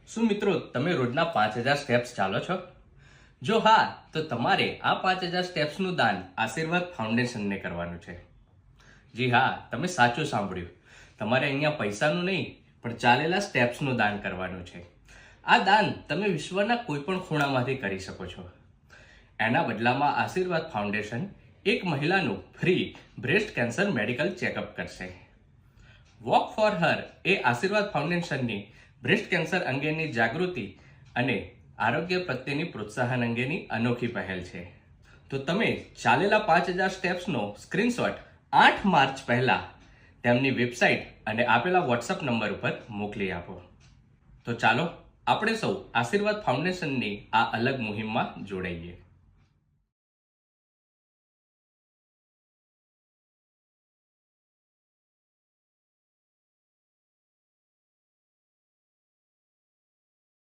શું મિત્રો તમે રોજના 5000 સ્ટેપ્સ ચાલો છો? જો હા, તો તમારે આ 5000 સ્ટેપ્સનું દાન આશીર્વાદ ફાઉન્ડેશનને કરવાનું છે. જી હા, તમે સાચું સાંભળ્યું. તમારે અહીંયા પૈસાનું નહીં, પણ ચાલેલા સ્ટેપ્સનું દાન કરવાનું છે. આ દાન તમે વિશ્વના કોઈ પણ ખૂણામાંથી કરી શકો છો. એના બદલામાં આશીર્વાદ ફાઉન્ડેશન એક મહિલાનું free breast cancer medical checkup કરશે. વોક ફોર હર એ આશીર્વાદ ફાઉન્ડેશનની બ્રેસ્ટ કેન્સર અંગેની જાગૃતિ અને આરોગ્ય પ્રત્યેની પ્રોત્સાહન અંગેની અનોખી પહેલ છે. તો તમે ચાલેલા 5000 સ્ટેપ્સનો સ્ક્રીનશોટ 8 માર્ચ પહેલા તેમની વેબસાઇટ અને આપેલા વોટ્સઅપ નંબર ઉપર મોકલી આપો. તો ચાલો આપણે સૌ આશીર્વાદ ફાઉન્ડેશનની આ અલગ મુહિમમાં જોડાઈએ.